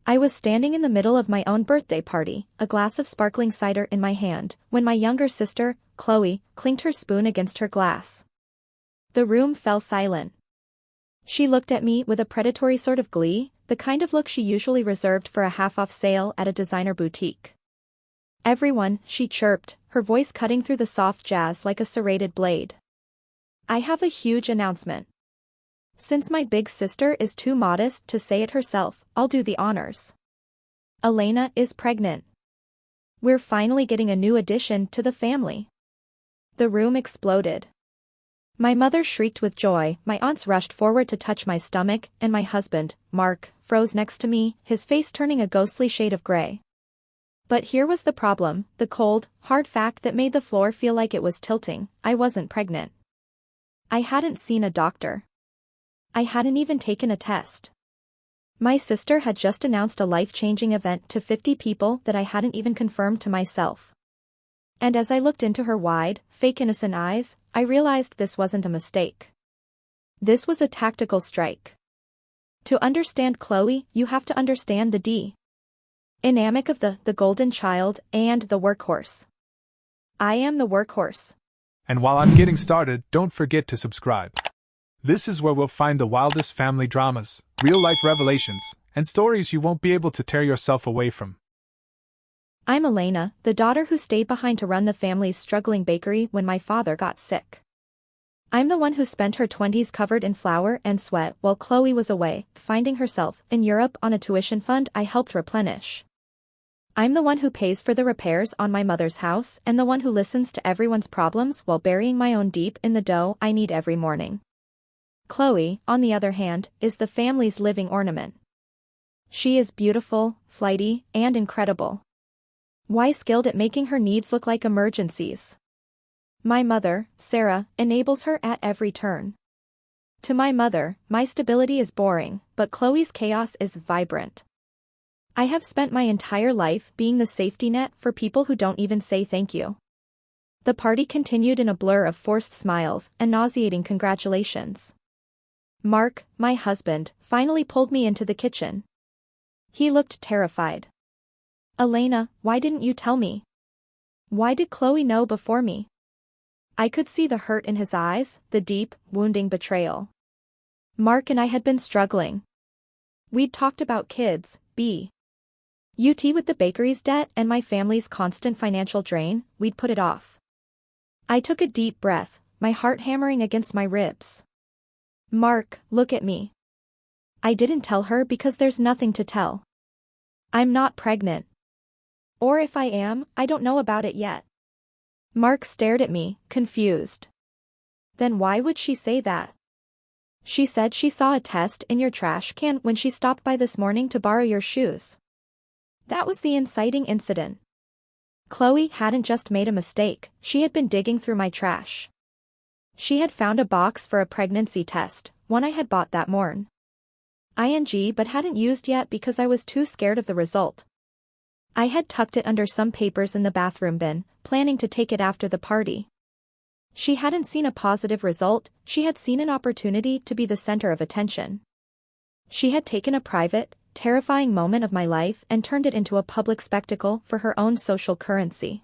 I was standing in the middle of my own birthday party, a glass of sparkling cider in my hand, when my younger sister, Chloe, clinked her spoon against her glass. The room fell silent. She looked at me with a predatory sort of glee, the kind of look she usually reserved for a half-off sale at a designer boutique. "Everyone," she chirped, her voice cutting through the soft jazz like a serrated blade. "I have a huge announcement. Since my big sister is too modest to say it herself, I'll do the honors. Elena is pregnant. We're finally getting a new addition to the family." The room exploded. My mother shrieked with joy, my aunts rushed forward to touch my stomach, and my husband, Mark, froze next to me, his face turning a ghostly shade of gray. But here was the problem, the cold, hard fact that made the floor feel like it was tilting: I wasn't pregnant. I hadn't seen a doctor. I hadn't even taken a test. My sister had just announced a life-changing event to 50 people that I hadn't even confirmed to myself. And as I looked into her wide, fake innocent eyes, I realized this wasn't a mistake. This was a tactical strike. To understand Chloe, you have to understand the dynamic of the golden child and the workhorse. I am the workhorse. And while I'm getting started, don't forget to subscribe. This is where we'll find the wildest family dramas, real-life revelations, and stories you won't be able to tear yourself away from. I'm Elena, the daughter who stayed behind to run the family's struggling bakery when my father got sick. I'm the one who spent her 20s covered in flour and sweat while Chloe was away, finding herself in Europe on a tuition fund I helped replenish. I'm the one who pays for the repairs on my mother's house and the one who listens to everyone's problems while burying my own deep in the dough I knead every morning. Chloe, on the other hand, is the family's living ornament. She is beautiful, flighty, and incredible. Why skilled at making her needs look like emergencies. My mother, Sarah, enables her at every turn. To my mother, my stability is boring, but Chloe's chaos is vibrant. I have spent my entire life being the safety net for people who don't even say thank you. The party continued in a blur of forced smiles and nauseating congratulations. Mark, my husband, finally pulled me into the kitchen. He looked terrified. "Elena, why didn't you tell me? Why did Chloe know before me?" I could see the hurt in his eyes, the deep, wounding betrayal. Mark and I had been struggling. We'd talked about kids, UT with the bakery's debt and my family's constant financial drain, we'd put it off. I took a deep breath, my heart hammering against my ribs. "Mark, look at me. I didn't tell her because there's nothing to tell. I'm not pregnant. Or if I am, I don't know about it yet." Mark stared at me, confused. "Then why would she say that?" "She said she saw a test in your trash can when she stopped by this morning to borrow your shoes. That was the inciting incident. Chloe hadn't just made a mistake, she had been digging through my trash. She had found a box for a pregnancy test, one I had bought that morn. But hadn't used yet because I was too scared of the result. I had tucked it under some papers in the bathroom bin, planning to take it after the party. She hadn't seen a positive result, she had seen an opportunity to be the center of attention. She had taken a private, terrifying moment of my life and turned it into a public spectacle for her own social currency.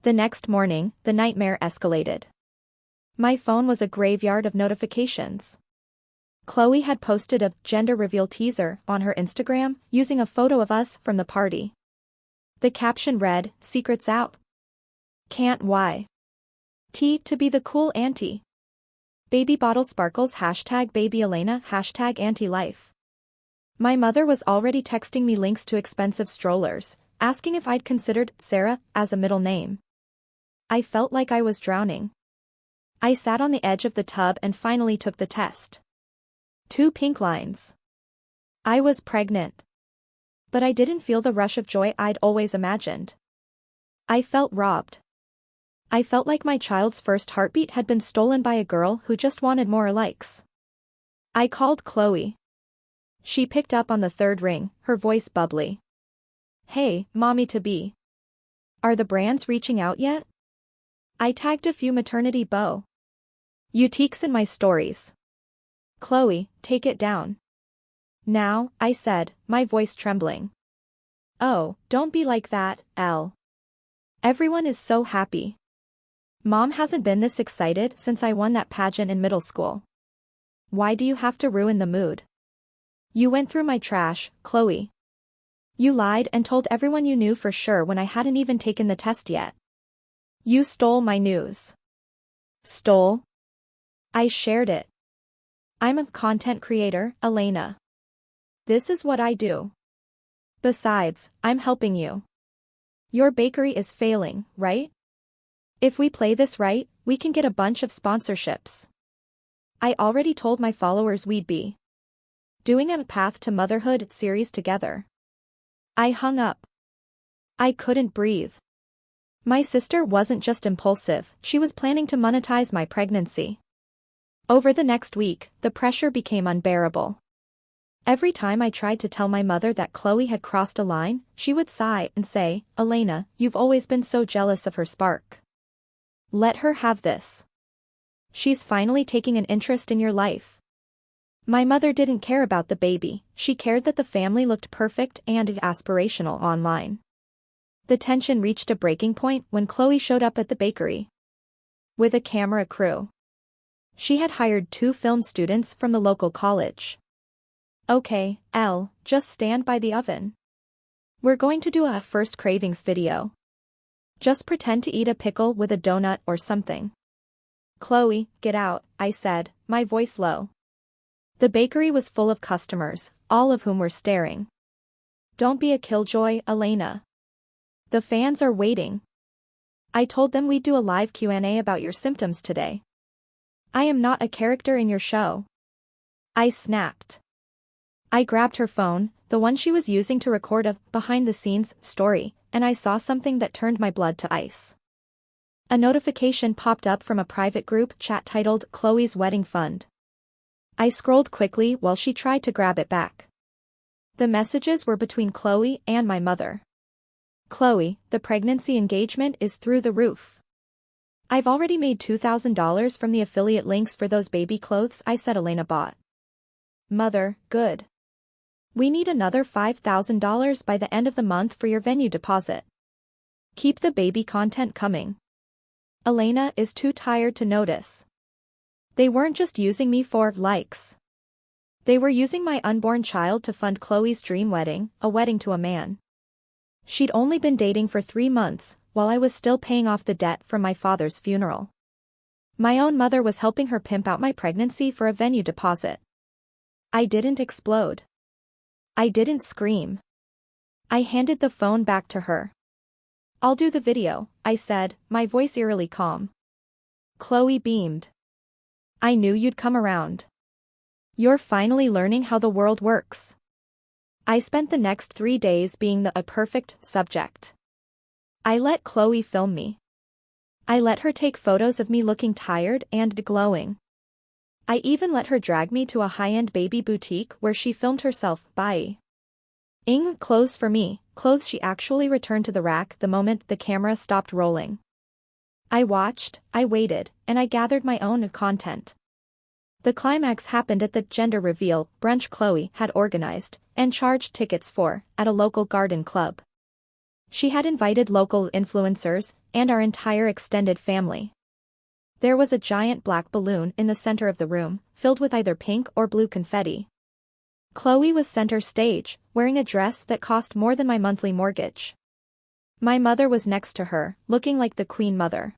The next morning, the nightmare escalated. My phone was a graveyard of notifications. Chloe had posted a gender reveal teaser on her Instagram, using a photo of us from the party. The caption read, "Secrets out. Can't why. To be the cool auntie. Baby bottle sparkles #baby Elena #anti-life." My mother was already texting me links to expensive strollers, asking if I'd considered Sarah as a middle name. I felt like I was drowning. I sat on the edge of the tub and finally took the test. 2 pink lines. I was pregnant. But I didn't feel the rush of joy I'd always imagined. I felt robbed. I felt like my child's first heartbeat had been stolen by a girl who just wanted more likes. I called Chloe. She picked up on the 3rd ring, her voice bubbly. "Hey, mommy-to-be. Are the brands reaching out yet? I tagged a few maternity boutiques in my stories. Chloe, take it down. Now, I said, my voice trembling. Oh, don't be like that, Elle. Everyone is so happy. Mom hasn't been this excited since I won that pageant in middle school. Why do you have to ruin the mood? You went through my trash, Chloe. You lied and told everyone you knew for sure when I hadn't even taken the test yet. You stole my news. Stole? I shared it. I'm a content creator, Elena. This is what I do. Besides, I'm helping you. Your bakery is failing, right? If we play this right, we can get a bunch of sponsorships. I already told my followers we'd be doing a Path to Motherhood series together. I hung up. I couldn't breathe. My sister wasn't just impulsive, she was planning to monetize my pregnancy. Over the next week, the pressure became unbearable. Every time I tried to tell my mother that Chloe had crossed a line, she would sigh and say, Elena, you've always been so jealous of her spark. Let her have this. She's finally taking an interest in your life. My mother didn't care about the baby, she cared that the family looked perfect and aspirational online. The tension reached a breaking point when Chloe showed up at the bakery. With a camera crew. She had hired 2 film students from the local college. Okay, Elle, just stand by the oven. We're going to do a first cravings video. Just pretend to eat a pickle with a donut or something. Chloe, get out, I said, my voice low. The bakery was full of customers, all of whom were staring. Don't be a killjoy, Elena. The fans are waiting. I told them we'd do a live Q&A about your symptoms today. I am not a character in your show. I snapped. I grabbed her phone, the one she was using to record a behind-the-scenes story, and I saw something that turned my blood to ice. A notification popped up from a private group chat titled Chloe's Wedding Fund. I scrolled quickly while she tried to grab it back. The messages were between Chloe and my mother. Chloe, the pregnancy engagement is through the roof. I've already made $2,000 from the affiliate links for those baby clothes I said Elena bought. Mother, good. We need another $5,000 by the end of the month for your venue deposit. Keep the baby content coming. Elena is too tired to notice. They weren't just using me for likes. They were using my unborn child to fund Chloe's dream wedding, a wedding to a man. She'd only been dating for 3 months, while I was still paying off the debt from my father's funeral. My own mother was helping her pimp out my pregnancy for a venue deposit. I didn't explode. I didn't scream. I handed the phone back to her. I'll do the video, I said, my voice eerily calm. Chloe beamed. I knew you'd come around. You're finally learning how the world works. I spent the next 3 days being a perfect subject. I let Chloe film me. I let her take photos of me looking tired and glowing. I even let her drag me to a high-end baby boutique where she filmed herself buying clothes for me, clothes she actually returned to the rack the moment the camera stopped rolling. I watched, I waited, and I gathered my own content. The climax happened at the gender reveal brunch Chloe had organized and charged tickets for at a local garden club. She had invited local influencers and our entire extended family. There was a giant black balloon in the center of the room, filled with either pink or blue confetti. Chloe was center stage, wearing a dress that cost more than my monthly mortgage. My mother was next to her, looking like the Queen Mother.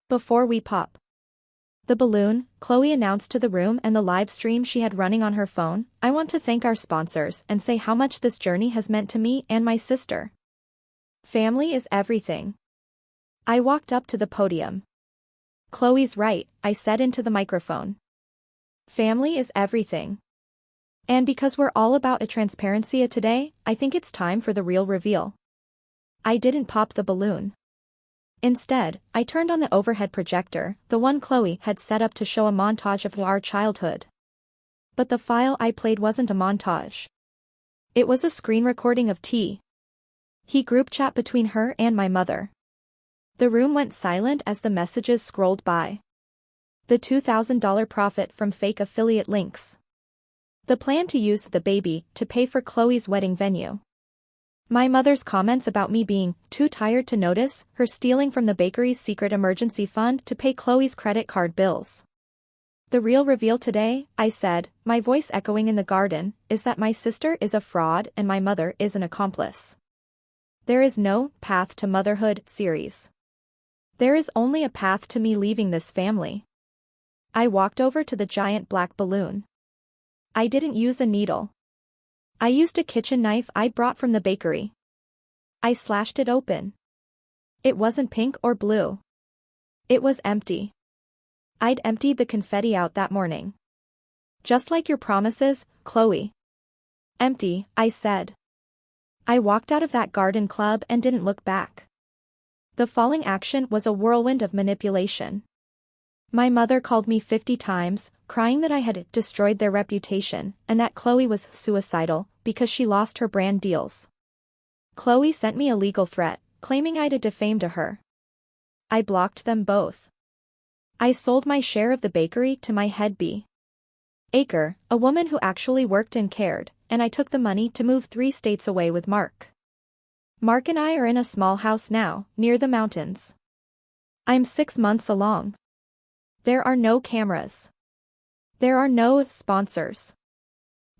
Before we pop the balloon, Chloe announced to the room and the live stream she had running on her phone, I want to thank our sponsors and say how much this journey has meant to me and my sister. Family is everything. I walked up to the podium. Chloe's right, I said into the microphone. Family is everything. And because we're all about a transparency today, I think it's time for the real reveal. I didn't pop the balloon. Instead, I turned on the overhead projector, the one Chloe had set up to show a montage of our childhood. But the file I played wasn't a montage. It was a screen recording of he group chat between her and my mother. The room went silent as the messages scrolled by. The $2,000 profit from fake affiliate links. The plan to use the baby to pay for Chloe's wedding venue. My mother's comments about me being too tired to notice her stealing from the bakery's secret emergency fund to pay Chloe's credit card bills. The real reveal today, I said, my voice echoing in the garden, is that my sister is a fraud and my mother is an accomplice. There is no path to motherhood series. There is only a path to me leaving this family. I walked over to the giant black balloon. I didn't use a needle. I used a kitchen knife I'd brought from the bakery. I slashed it open. It wasn't pink or blue. It was empty. I'd emptied the confetti out that morning. Just like your promises, Chloe. Empty, I said. I walked out of that garden club and didn't look back. The falling action was a whirlwind of manipulation. My mother called me 50 times, crying that I had destroyed their reputation and that Chloe was suicidal because she lost her brand deals. Chloe sent me a legal threat, claiming I'd defamed her. I blocked them both. I sold my share of the bakery to my head B. Acre, a woman who actually worked and cared, and I took the money to move 3 states away with Mark. Mark and I are in a small house now, near the mountains. I'm 6 months along. There are no cameras. There are no sponsors.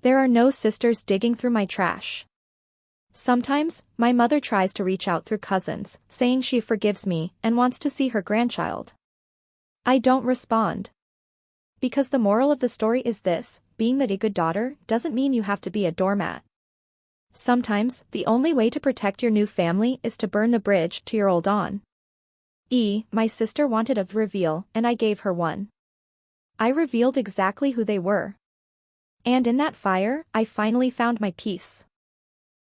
There are no sisters digging through my trash. Sometimes, my mother tries to reach out through cousins, saying she forgives me and wants to see her grandchild. I don't respond. Because the moral of the story is this: being the good daughter doesn't mean you have to be a doormat. Sometimes, the only way to protect your new family is to burn the bridge to your old on. My sister wanted a reveal, and I gave her one. I revealed exactly who they were. And in that fire, I finally found my peace.